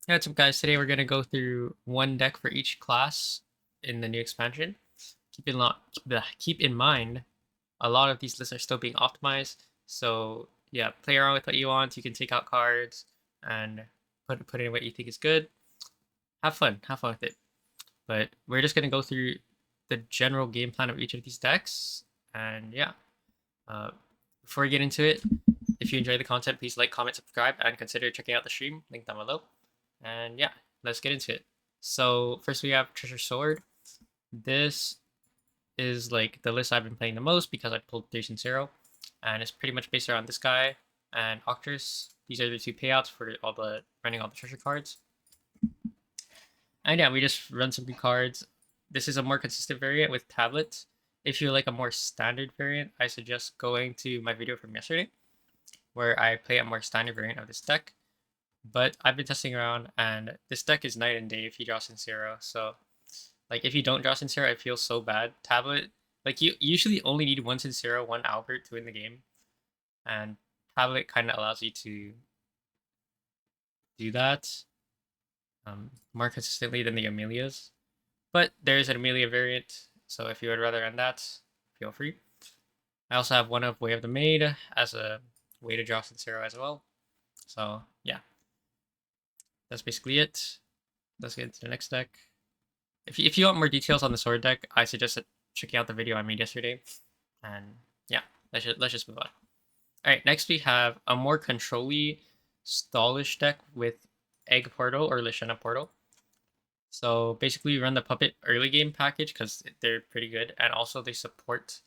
Hey, what's up, guys? Today we're gonna go through one deck for each class in the new expansion. Keep in mind, a lot of these lists are still being optimized. So yeah, play around with what you want. You can take out cards and put in what you think is good. Have fun with it. But we're just gonna go through the general game plan of each of these decks. And yeah, uh, before we get into it, if you enjoy the content, please like, comment, subscribe, and consider checking out the stream. Link down below. And yeah, let's get into it. So first we have Treasure Sword. This is like the list I've been playing the most because I pulled 3 0, and it's pretty much based around this guy and Octors. These are the two payouts for running all the treasure cards. And yeah, we just run some good cards. This is a more consistent variant with tablets. If you like a more standard variant, I suggest going to my video from yesterday where I play a more standard variant of this deck. But I've been testing around, and this deck is night and day if you draw Sincero. So, like, if you don't draw Sincero, it feels so bad. Tablet, like, you usually only need one Sincero, one Albert to win the game, and Tablet kind of allows you to do that more consistently than the Amelias. But there is an Amelia variant, so if you would rather run that, feel free. I also have one of Way of the Maid as a way to draw Sincero as well. So, yeah, that's basically it. Let's get into the next deck. If you want more details on the sword deck, I suggest checking out the video I made yesterday. And yeah, let's just move on. All right, next we have a more control-y, stallish deck with Egg Portal or Lishana Portal. So basically, you run the Puppet early game package because they're pretty good, and also they support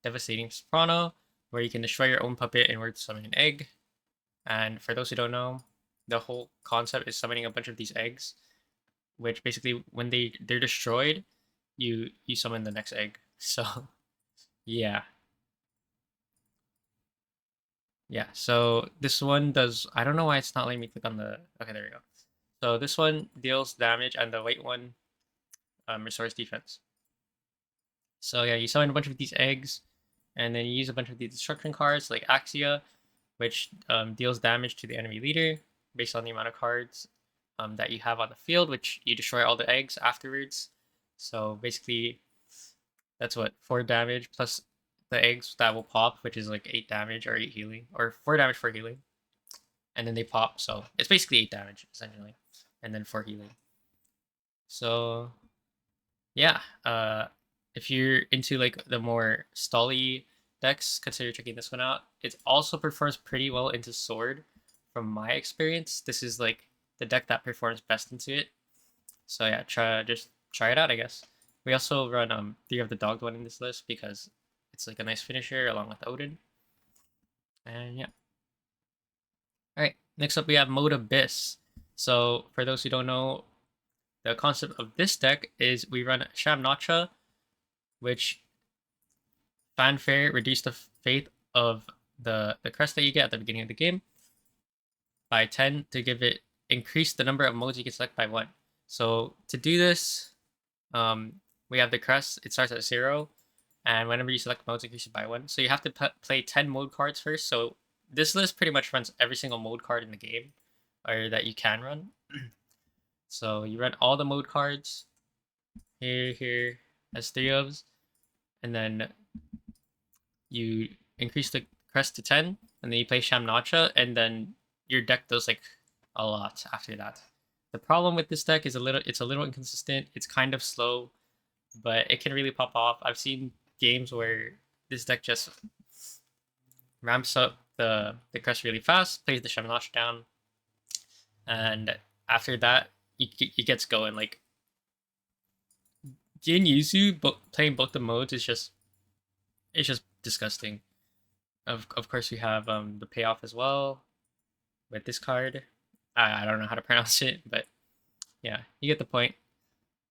Devastating Soprano, where you can destroy your own puppet in order to summon an egg. And for those who don't know, the whole concept is summoning a bunch of these eggs, which basically when they're destroyed, you summon the next egg. So yeah, yeah. So this one does. I don't know why it's not letting me click on the. Okay, there we go. So this one deals damage, and the white one restores defense. So yeah, you summon a bunch of these eggs, and then you use a bunch of these destruction cards like Axia, which deals damage to the enemy leader based on the amount of cards that you have on the field, which you destroy all the eggs afterwards. So basically, that's what 4 damage plus the eggs that will pop, which is like 8 damage or 8 healing, or 4 damage for healing, and then they pop. So it's basically 8 damage essentially, and then 4 healing. So yeah, if you're into like the more stally decks, consider checking this one out. It also performs pretty well into sword, from my experience. This is like the deck that performs best into it. So yeah, try it out, I guess. We also run 3 of the dogged one in this list because it's like a nice finisher along with Odin. And yeah. Alright, next up we have Mode Abyss. So for those who don't know, the concept of this deck is we run Shamnacha, which fanfare reduce the fate of the crest that you get at the beginning of the game by 10 to give it increase the number of modes you can select by 1. So to do this, we have the crest. It starts at 0, and whenever you select modes, increases by 1. So you have to play 10 mode cards first. So this list pretty much runs every single mode card in the game, or that you can run. So you run all the mode cards here as 3 ofs, and then you increase the crest to 10, and then you play Shamnacha, and then your deck does like a lot after that. The problem with this deck is it's a little inconsistent. It's kind of slow, but it can really pop off. I've seen games where this deck just ramps up the crest really fast, plays the Shamnacha down, and after that, it gets going. Like Jin Yuzu playing both the modes is just it's just disgusting. Of course, we have the payoff as well with this card. I don't know how to pronounce it, but yeah, you get the point.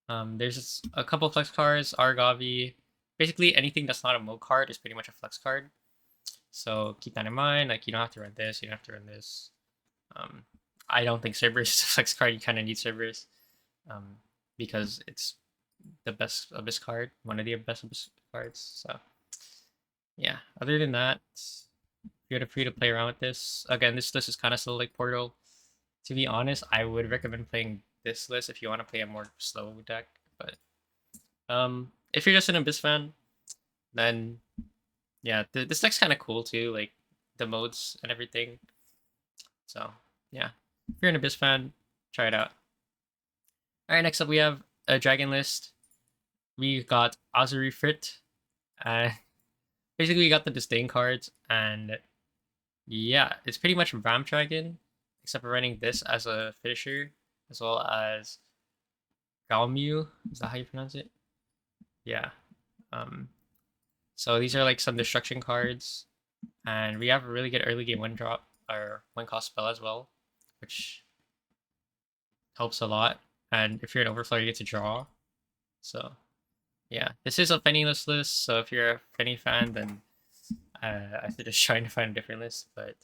There's a couple flex cards, Argavi. Basically, anything that's not a mode card is pretty much a flex card. So keep that in mind. Like, you don't have to run this, you don't have to run this. Um, I don't think Cerberus is a flex card. You kind of need Cerberus because it's the best Abyss card, one of the best Abyss cards. So yeah, other than that, feel free to play around with this. Again, this list is kind of slow like Portal. To be honest, I would recommend playing this list if you want to play a more slow deck. But if you're just an Abyss fan, then yeah, this deck's kind of cool too, like the modes and everything. So yeah, if you're an Abyss fan, try it out. All right, next up we have a dragon list. We got Azuri Frit. Uh, basically we got the disdain cards, and yeah, it's pretty much Ram Dragon, except for running this as a finisher, as well as Galmu. Is that how you pronounce it? Yeah. Um, so these are like some destruction cards, and we have a really good early game one drop or one cost spell as well, which helps a lot. And if you're an overflow, you get to draw. So yeah, this is a Fennyless list. So if you're a Fenny fan, then I suggest trying to find a different list. But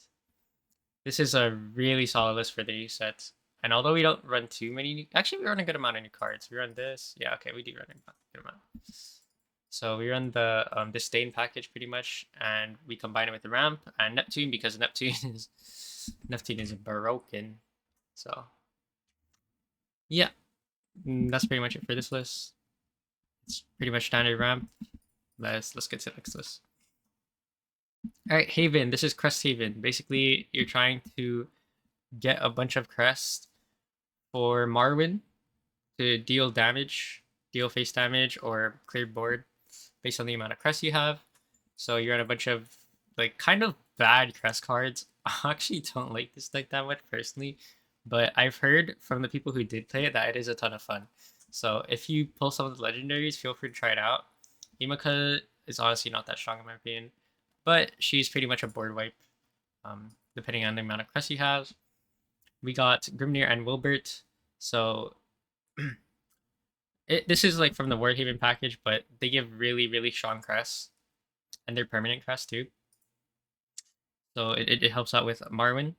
this is a really solid list for the new set. And although we don't run too many, actually we run a good amount of new cards. We run this. Yeah, okay, we do run a good amount. So we run the disdain package pretty much, and we combine it with the ramp and Neptune because Neptune is broken. So yeah, that's pretty much it for this list. It's pretty much standard ramp. Let's get to the next list. All right, Haven. This is Crest Haven. Basically, you're trying to get a bunch of crests for Marwyn to deal damage, deal face damage, or clear board based on the amount of crests you have. So you're on a bunch of like kind of bad crest cards. I actually don't like this deck that much personally, but I've heard from the people who did play it that it is a ton of fun. So if you pull some of the legendaries, feel free to try it out. Imaka is honestly not that strong in my opinion, but she's pretty much a board wipe, depending on the amount of crests you have. We got Grimnir and Wilbert. So this is like from the Wordhaven package, but they give really strong crests, and they're permanent crests too. So it helps out with Marwyn.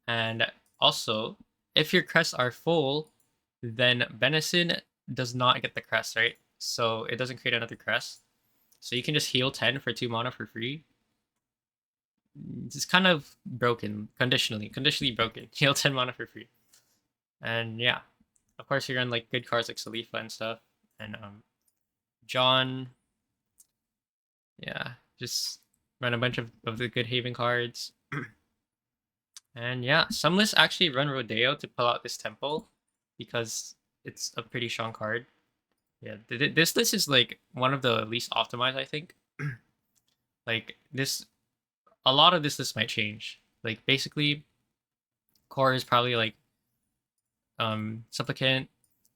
And also, if your crests are full, then Benison does not get the crest, right? So it doesn't create another crest. So you can just heal 10 for 2 mana for free. It's kind of broken, conditionally broken. Heal 10 mana for free. And yeah, of course you're on like good cards like Salifa and stuff. And John, yeah, just run a bunch of the good Haven cards. And yeah, some lists actually run Rodeo to pull out this temple because it's a pretty strong card. Yeah, this list is like one of the least optimized, I think. Like this, a lot of this list might change. Like basically, core is probably like Supplicant,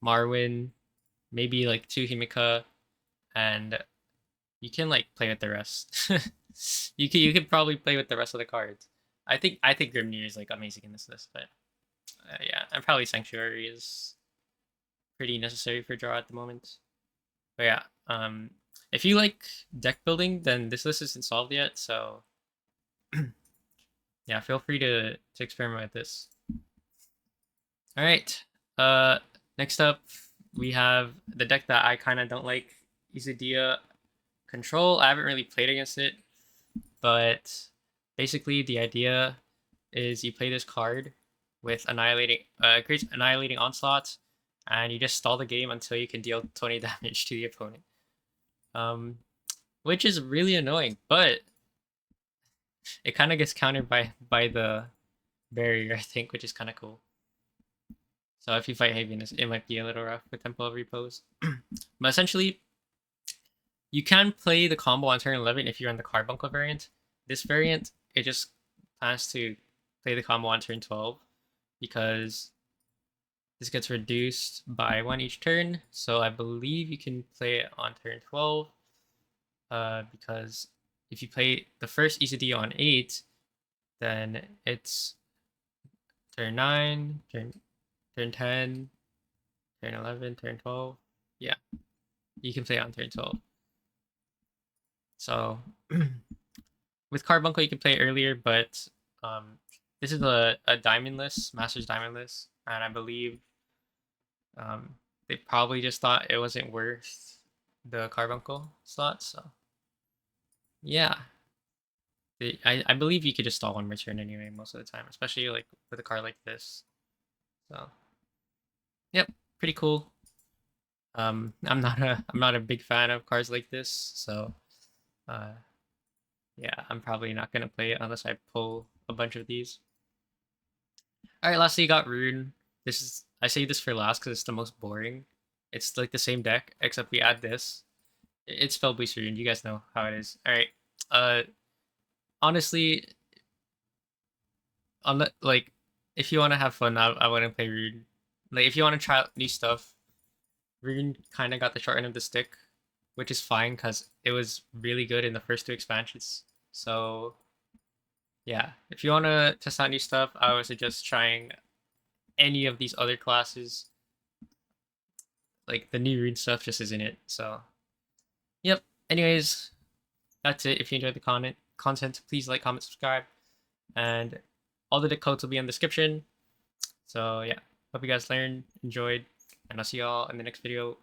Marwyn, maybe like 2 Himika, and you can like play with the rest. You could probably play with the rest of the cards. I think Grimnir is like amazing in this list, but yeah, and probably Sanctuary is pretty necessary for draw at the moment. But yeah, if you like deck building, then this list isn't solved yet. So yeah, feel free to experiment with this. All right. Uh, next up we have the deck that I kind of don't like, Izudia Control. I haven't really played against it, but basically the idea is you play this card with creates annihilating onslaught, and you just stall the game until you can deal 20 damage to the opponent. Which is really annoying, but it kind of gets countered by the barrier, I think, which is kind of cool. So if you fight Haven, it might be a little rough with Temple of Repose. But essentially, you can play the combo on turn 11 if you're on the Carbuncle variant. This variant, it just plans to play the combo on turn 12 because this gets reduced by 1 each turn. So I believe you can play it on turn 12 because if you play the first ECD on 8, then it's turn 9, turn 10, turn 11, turn 12. Yeah, you can play on turn 12. So with Carbuncle, you can play earlier, but this is a diamond list, Master's Diamond list, and I believe they probably just thought it wasn't worth the Carbuncle slot. So yeah, I believe you could just stall one return anyway most of the time, especially like with a card like this. So yep, pretty cool. I'm not a big fan of cards like this, so uh, yeah, I'm probably not gonna play it unless I pull a bunch of these. All right, lastly, you got Rune. This is I say this for last because it's the most boring. It's like the same deck except we add this. It's Spellboost Rune. You guys know how it is. All right. Uh, honestly, on the like, if you want to have fun, I wouldn't play Rune. Like, if you want to try out new stuff, Rune kind of got the short end of the stick, which is fine because it was really good in the first two expansions. So yeah, if you want to test out new stuff, I would suggest trying any of these other classes. Like the new Rune stuff just isn't it. So yep. Anyways, that's it. If you enjoyed the content, please like, comment, subscribe, and all the codes will be in the description. So yeah, hope you guys learned, enjoyed, and I'll see y'all in the next video.